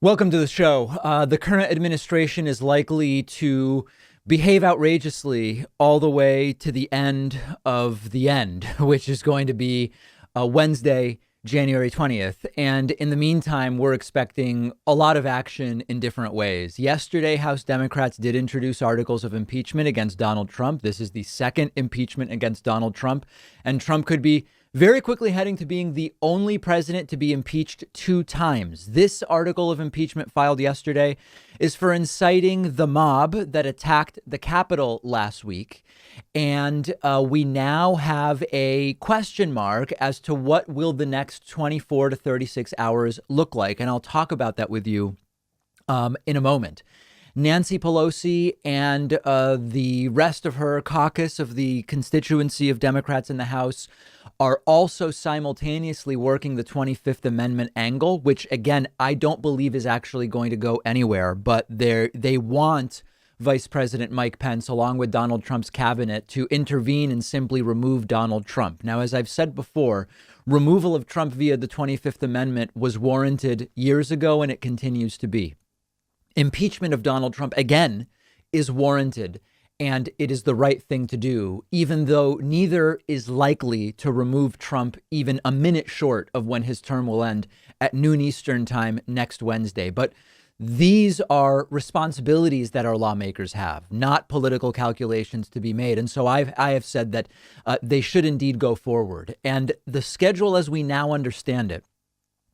Welcome to the show. The current administration is likely to behave outrageously all the way to the end, which is going to be Wednesday, January 20th. And in the meantime, we're expecting a lot of action in different ways. Yesterday, House Democrats did introduce articles of impeachment against Donald Trump. This is the second impeachment against Donald Trump, and Trump could be very quickly heading to being the only president to be impeached 2 times. This article of impeachment filed yesterday is for inciting the mob that attacked the Capitol last week. And we now have a question mark as to what will the next 24 to 36 hours look like. And I'll talk about that with you in a moment. Nancy Pelosi and the rest of her caucus of the constituency of Democrats in the House are also simultaneously working the 25th Amendment angle, which, again, I don't believe is actually going to go anywhere. But they want Vice President Mike Pence, along with Donald Trump's cabinet, to intervene and simply remove Donald Trump. Now, as I've said before, removal of Trump via the 25th Amendment was warranted years ago, and it continues to be. Impeachment of Donald Trump, again, is warranted, and it is the right thing to do, even though neither is likely to remove Trump even a minute short of when his term will end at noon Eastern time next Wednesday. But these are responsibilities that our lawmakers have, not political calculations to be made. And so I have said that they should indeed go forward. And the schedule as we now understand it,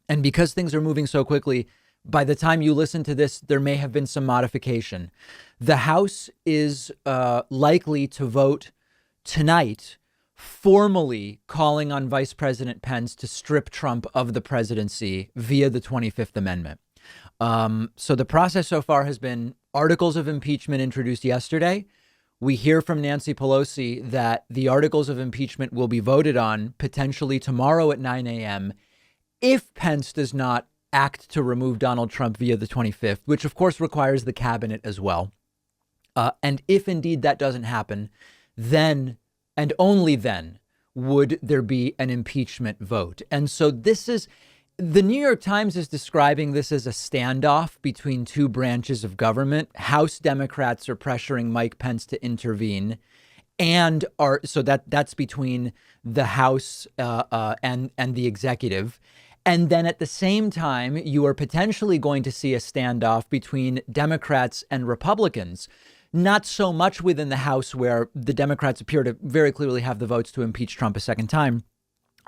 and because things are moving so quickly, by the time you listen to this, there may have been some modification. The House is likely to vote tonight, formally calling on Vice President Pence to strip Trump of the presidency via the 25th Amendment. So the process so far has been articles of impeachment introduced yesterday. We hear from Nancy Pelosi that the articles of impeachment will be voted on potentially tomorrow at 9 a.m. if Pence does not act to remove Donald Trump via the 25th, which of course requires the cabinet as well. And if indeed that doesn't happen, then and only then would there be an impeachment vote. And so the New York Times is describing this as a standoff between 2 branches of government. House Democrats are pressuring Mike Pence to intervene, and that's between the House and the executive. And then at the same time, you are potentially going to see a standoff between Democrats and Republicans, not so much within the House, where the Democrats appear to very clearly have the votes to impeach Trump a second time,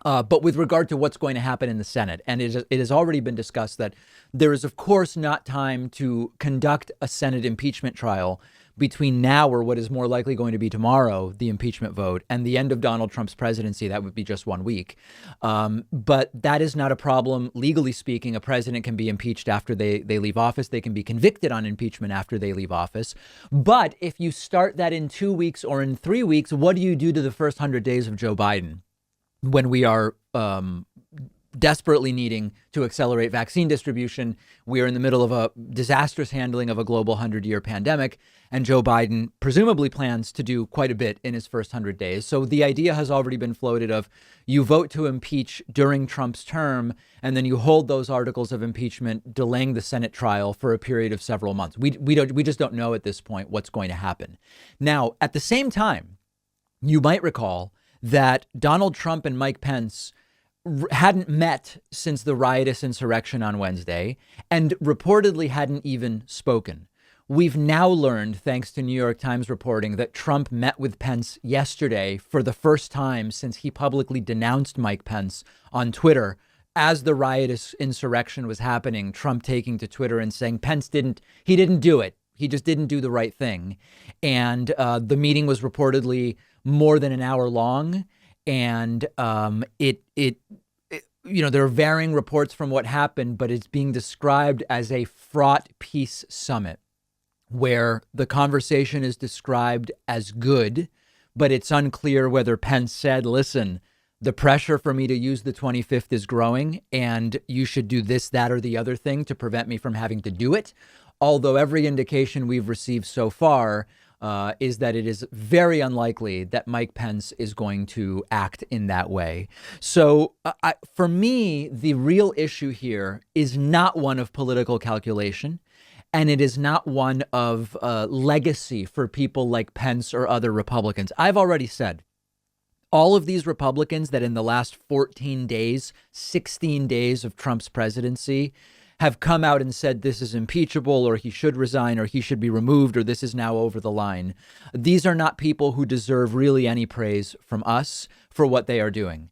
but with regard to what's going to happen in the Senate. And it has already been discussed that there is, of course, not time to conduct a Senate impeachment trial between now, or what is more likely going to be tomorrow, the impeachment vote, and the end of Donald Trump's presidency. That would be just 1 week. But that is not a problem. Legally speaking, a president can be impeached after they leave office. They can be convicted on impeachment after they leave office. But if you start that in 2 weeks or in 3 weeks, what do you do to the first 100 days of Joe Biden when we are desperately needing to accelerate vaccine distribution? We are in the middle of a disastrous handling of a global 100-year pandemic, and Joe Biden presumably plans to do quite a bit in his first 100 days. So the idea has already been floated of you vote to impeach during Trump's term, and then you hold those articles of impeachment, delaying the Senate trial for a period of several months. We just don't know at this point what's going to happen. Now, at the same time, you might recall that Donald Trump and Mike Pence hadn't met since the riotous insurrection on Wednesday, and reportedly hadn't even spoken. We've now learned, thanks to New York Times reporting, that Trump met with Pence yesterday for the first time since he publicly denounced Mike Pence on Twitter as the riotous insurrection was happening. Trump taking to Twitter and saying Pence didn't do it. He just didn't do the right thing. And the meeting was reportedly more than an hour long. And there are varying reports from what happened, but it's being described as a fraught peace summit where the conversation is described as good, but it's unclear whether Pence said, listen, the pressure for me to use the 25th is growing, and you should do this, that, or the other thing to prevent me from having to do it. Although every indication we've received so far is that it is very unlikely that Mike Pence is going to act in that way. So for me, the real issue here is not one of political calculation, and it is not one of legacy for people like Pence or other Republicans. I've already said all of these Republicans that in the last 14 days, 16 days of Trump's presidency have come out and said this is impeachable, or he should resign, or he should be removed, or this is now over the line. These are not people who deserve really any praise from us for what they are doing.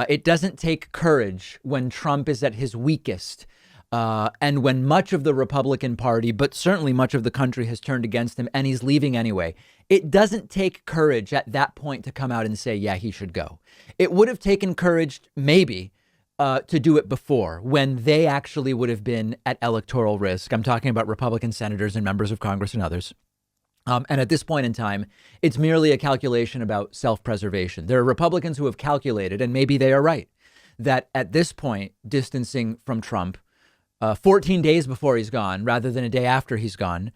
It doesn't take courage when Trump is at his weakest, and when much of the Republican Party, but certainly much of the country, has turned against him and he's leaving anyway. It doesn't take courage at that point to come out and say, yeah, he should go. It would have taken courage, maybe, to do it before, when they actually would have been at electoral risk. I'm talking about Republican senators and members of Congress and others. And at this point in time, it's merely a calculation about self-preservation. There are Republicans who have calculated, and maybe they are right, that at this point, distancing from Trump 14 days before he's gone, rather than a day after he's gone,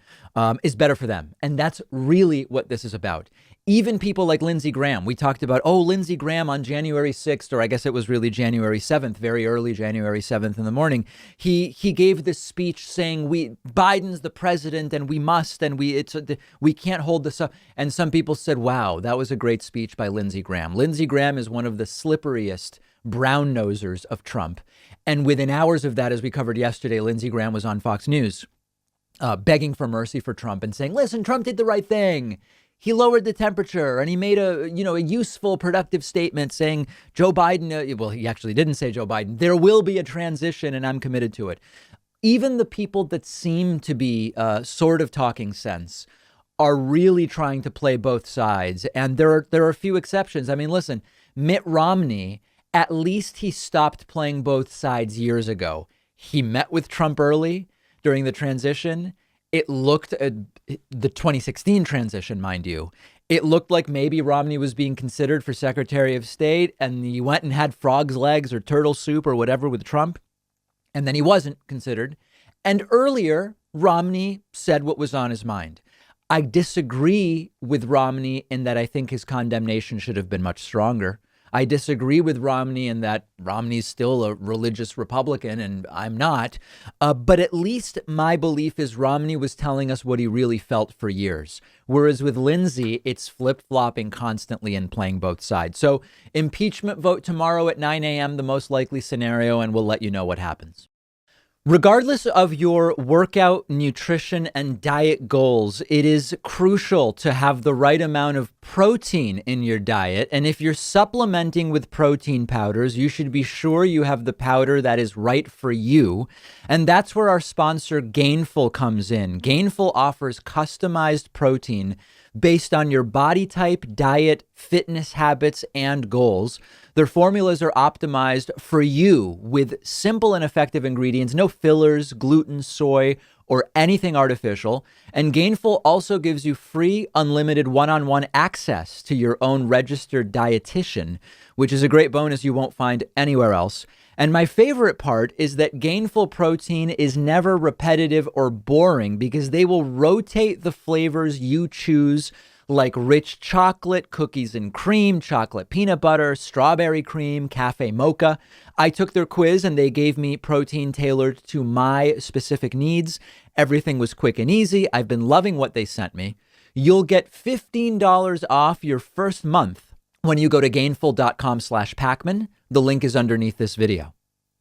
is better for them. And that's really what this is about. Even people like Lindsey Graham, we talked about, Lindsey Graham on January 6th, or I guess it was really January 7th, very early January 7th in the morning. He gave this speech saying Biden's the president and we must, and we can't hold this up. And some people said, wow, that was a great speech by Lindsey Graham. Lindsey Graham is one of the slipperiest brown nosers of Trump. And within hours of that, as we covered yesterday, Lindsey Graham was on Fox News begging for mercy for Trump and saying, listen, Trump did the right thing. He lowered the temperature and he made a useful, productive statement saying Joe Biden. Well, he actually didn't say Joe Biden. There will be a transition and I'm committed to it. Even the people that seem to be sort of talking sense are really trying to play both sides. And there are a few exceptions. I mean, listen, Mitt Romney, at least he stopped playing both sides years ago. He met with Trump early during the transition. It looked at the 2016 transition, mind you. It looked like maybe Romney was being considered for Secretary of State, and he went and had frog's legs or turtle soup or whatever with Trump. And then he wasn't considered. And earlier, Romney said what was on his mind. I disagree with Romney in that I think his condemnation should have been much stronger. I disagree with Romney in that Romney's still a religious Republican and I'm not. But at least my belief is Romney was telling us what he really felt for years. Whereas with Lindsey, it's flip-flopping constantly and playing both sides. So impeachment vote tomorrow at 9 a.m., the most likely scenario, and we'll let you know what happens. Regardless of your workout, nutrition, and diet goals, it is crucial to have the right amount of protein in your diet. And if you're supplementing with protein powders, you should be sure you have the powder that is right for you. And that's where our sponsor Gainful comes in. Gainful offers customized protein based on your body type, diet, fitness habits, and goals. Their formulas are optimized for you with simple and effective ingredients, no fillers, gluten, soy, or anything artificial. And Gainful also gives you free, unlimited one-on-one access to your own registered dietitian, which is a great bonus you won't find anywhere else. And my favorite part is that Gainful protein is never repetitive or boring because they will rotate the flavors you choose, like rich chocolate, cookies and cream, chocolate peanut butter, strawberry cream, cafe mocha. I took their quiz and they gave me protein tailored to my specific needs. Everything was quick and easy. I've been loving what they sent me. You'll get $15 off your first month when you go to gainful.com/Pakman. The link is underneath this video.